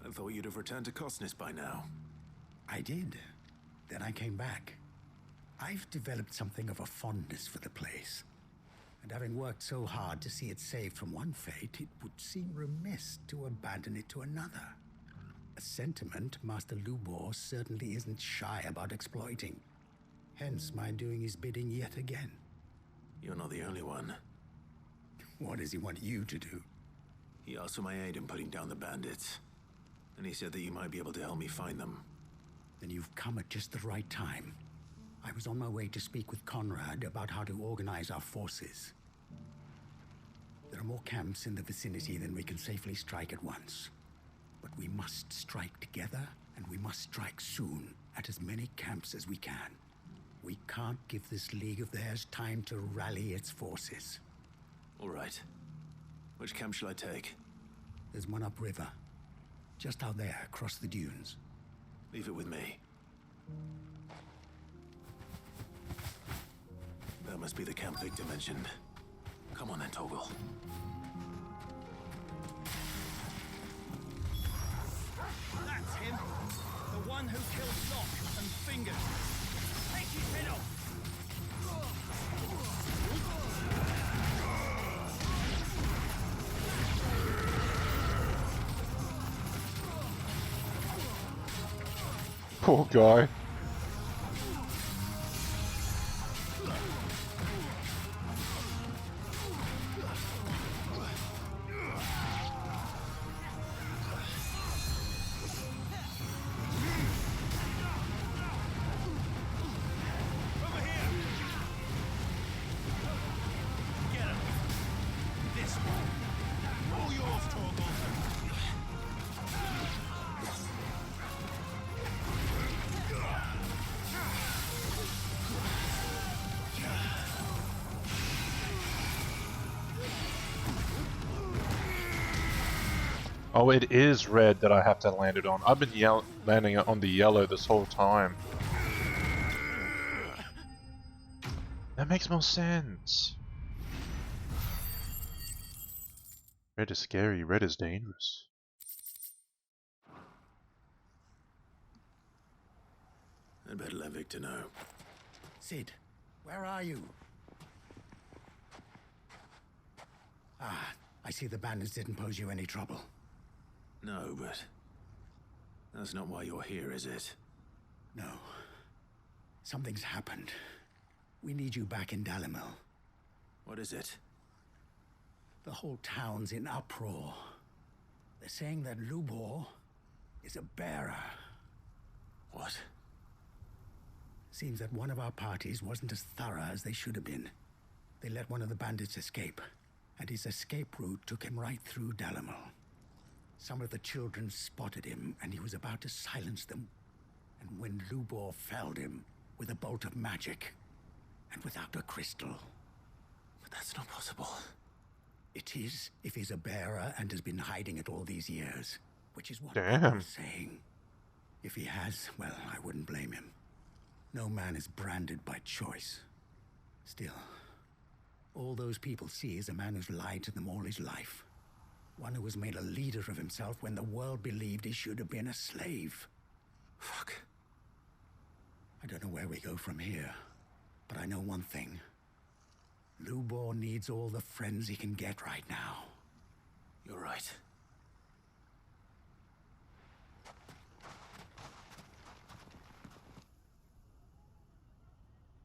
I thought you'd have returned to Cosnis by now. I did. Then I came back. I've developed something of a fondness for the place. And having worked so hard to see it saved from one fate, it would seem remiss to abandon it to another. A sentiment Master Lubor certainly isn't shy about exploiting. Hence my doing his bidding yet again. You're not the only one. What does he want you to do? He asked for my aid in putting down the bandits. And he said that you might be able to help me find them. Then you've come at just the right time. I was on my way to speak with Conrad about how to organize our forces. There are more camps in the vicinity than we can safely strike at once. But we must strike together, and we must strike soon at as many camps as we can. We can't give this league of theirs time to rally its forces. All right. Which camp shall I take? There's one upriver. Just out there, across the dunes. Leave it with me. That must be the camp Victor mentioned. Come on then, Torgal. That's him! The one who killed Locke and Fingers! Take his head off! Poor guy. Oh, it is red that I have to land it on. I've been landing it on the yellow this whole time. That makes more sense. Red is scary, red is dangerous. I'd better let Victor know. Sid, where are you? Ah, I see the bandits didn't pose you any trouble. No, but that's not why you're here, is it? No. Something's happened. We need you back in Dalimil. What is it? The whole town's in uproar. They're saying that Lubor is a bearer. What? Seems that one of our parties wasn't as thorough as they should have been. They let one of the bandits escape, and his escape route took him right through Dalimil. Some of the children spotted him, and he was about to silence them. And when Lubor felled him with a bolt of magic, and without a crystal. But that's not possible. It is, if he's a bearer and has been hiding it all these years, which is what Damn. people are saying. If he has, well, I wouldn't blame him. No man is branded by choice. Still, all those people see is a man who's lied to them all his life. One who was made a leader of himself when the world believed he should have been a slave. Fuck. I don't know where we go from here, but I know one thing. Lubor needs all the friends he can get right now. You're right.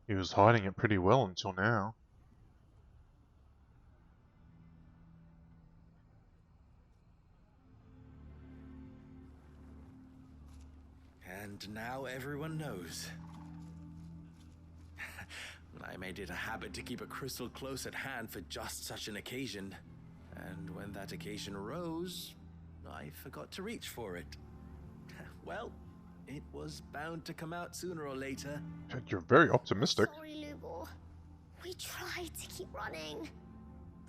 He was hiding it pretty well until now. And now everyone knows. I made it a habit to keep a crystal close at hand for just such an occasion. And when that occasion arose, I forgot to reach for it. Well, it was bound to come out sooner or later. You're very optimistic. Sorry, Lubor. We tried to keep running,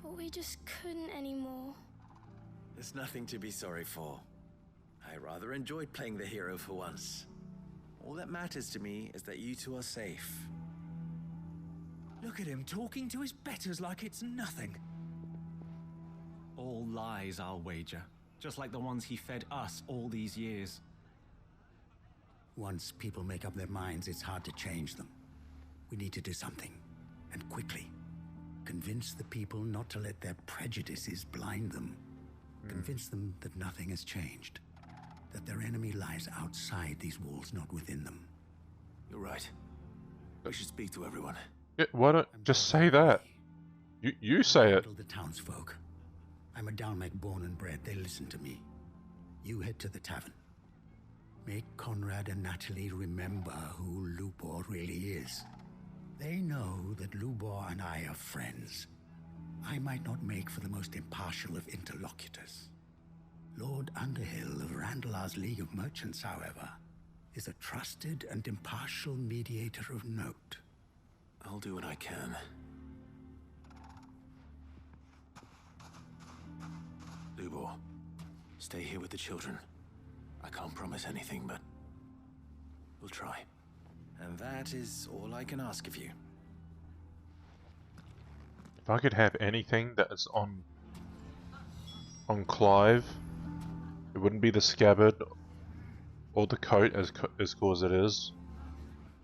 but we just couldn't anymore. There's nothing to be sorry for. I rather enjoyed playing the hero for once. All that matters to me is that you two are safe. Look at him talking to his betters like it's nothing. All lies, I'll wager. Just like the ones he fed us all these years. Once people make up their minds, it's hard to change them. We need to do something, and quickly. Convince the people not to let their prejudices blind them. Convince them that nothing has changed. That their enemy lies outside these walls, not within them. You're right. I should speak to everyone. Yeah, why don't just say that? You say it. The townsfolk. I'm a Dalmek born and bred. They listen to me. You head to the tavern. Make Conrad and Natalie remember who Lubor really is. They know that Lubor and I are friends. I might not make for the most impartial of interlocutors. Lord Underhill of Randalar's League of Merchants, however, is a trusted and impartial mediator of note. I'll do what I can. Lubor, stay here with the children. I can't promise anything, but we'll try. And that is all I can ask of you. If I could have anything that is on Clive, it wouldn't be the scabbard or the coat as cool as it is,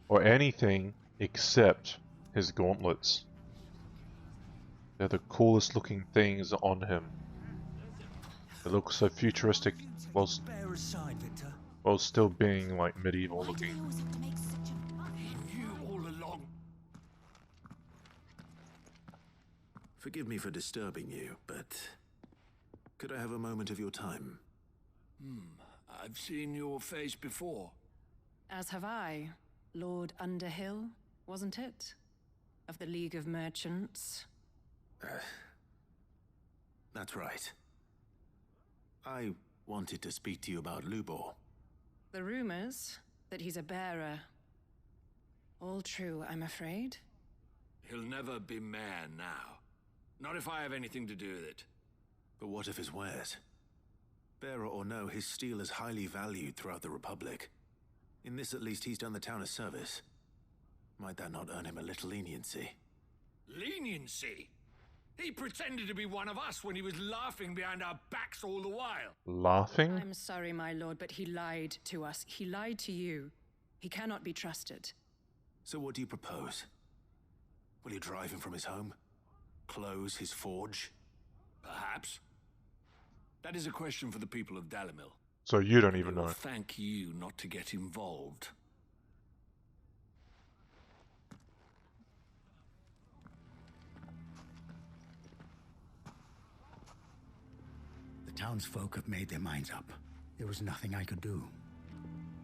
or anything except his gauntlets. They're the coolest looking things on him. They look so futuristic whilst still being like medieval looking. Forgive me for disturbing you, but could I have a moment of your time? I've seen your face before. As have I, Lord Underhill, wasn't it? Of the League of Merchants. That's right. I wanted to speak to you about Lubor. The rumors that he's a bearer. All true, I'm afraid. He'll never be mayor now. Not if I have anything to do with it. But what of his wares? Bearer or no, his steel is highly valued throughout the Republic. In this at least, he's done the town a service. Might that not earn him a little leniency? Leniency? He pretended to be one of us when he was laughing behind our backs all the while. Laughing? I'm sorry, my lord, but he lied to us. He lied to you. He cannot be trusted. So what do you propose? Will you drive him from his home? Close his forge? Perhaps. That is a question for the people of Dalimil. So you don't even They will know. thank you not to get involved. The townsfolk have made their minds up. There was nothing I could do.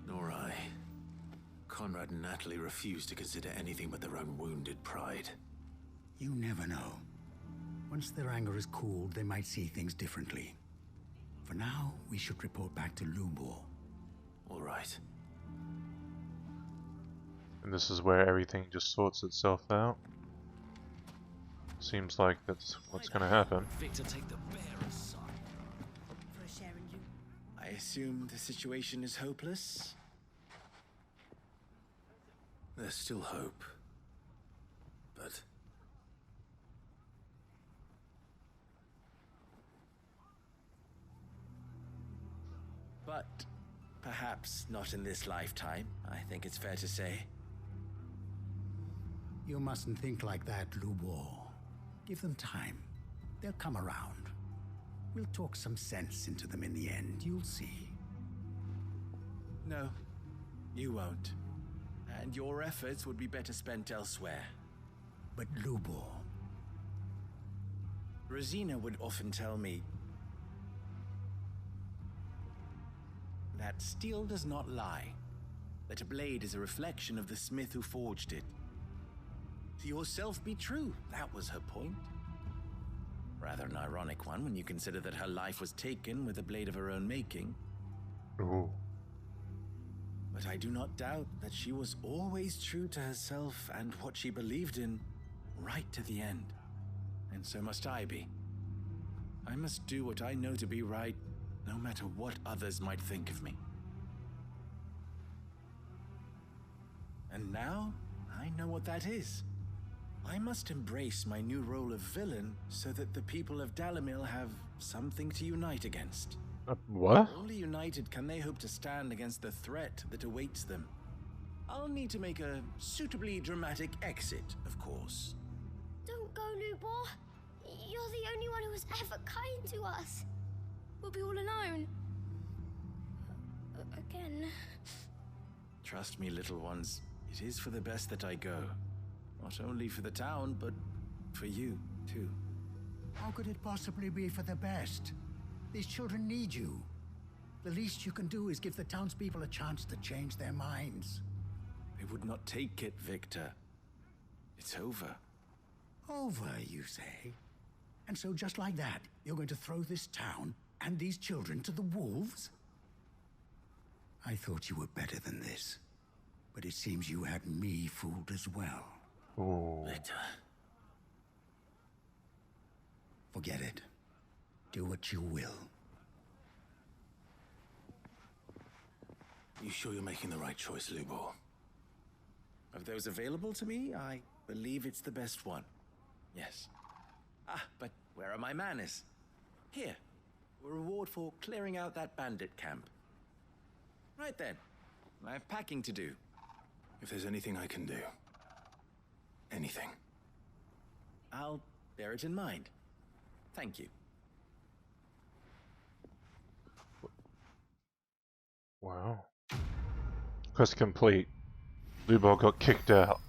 Nor I. Conrad and Natalie refused to consider anything but their own wounded pride. You never know. Once their anger is cooled, they might see things differently. For now, we should report back to Lubor. All right. And this is where everything just sorts itself out. Seems like that's what's going to happen. Victor, take the bearer's side. For a share in you. I assume the situation is hopeless? There's still hope. But perhaps not in this lifetime, I think it's fair to say. You mustn't think like that, Lubor. Give them time. They'll come around. We'll talk some sense into them in the end, you'll see. No, you won't. And your efforts would be better spent elsewhere. But Lubor... Rosina would often tell me that steel does not lie, that a blade is a reflection of the smith who forged it. To yourself be true, that was her point. Rather an ironic one when you consider that her life was taken with a blade of her own making. Ooh. But I do not doubt that she was always true to herself and what she believed in, right to the end. And so must I be. I must do what I know to be right, no matter what others might think of me. And now, I know what that is. I must embrace my new role of villain so that the people of Dalimil have something to unite against. What? Only united can they hope to stand against the threat that awaits them. I'll need to make a suitably dramatic exit, of course. Don't go, Lubor. You're the only one who was ever kind to us. We'll be all alone. Again. Trust me, little ones. It is for the best that I go. Not only for the town, but for you, too. How could it possibly be for the best? These children need you. The least you can do is give the townspeople a chance to change their minds. They would not take it, Victor. It's over. Over, you say? And so just like that, you're going to throw this town and these children to the wolves? I thought you were better than this. But it seems you had me fooled as well. Oh. Victor. Forget it. Do what you will. You sure you're making the right choice, Lubor? Of those available to me, I believe it's the best one. Yes. Ah, but where are my manners? Here. A reward for clearing out that bandit camp. Right then. I have packing to do. If there's anything I can do. Anything. I'll bear it in mind. Thank you. Wow. Quest complete. Lubor got kicked out.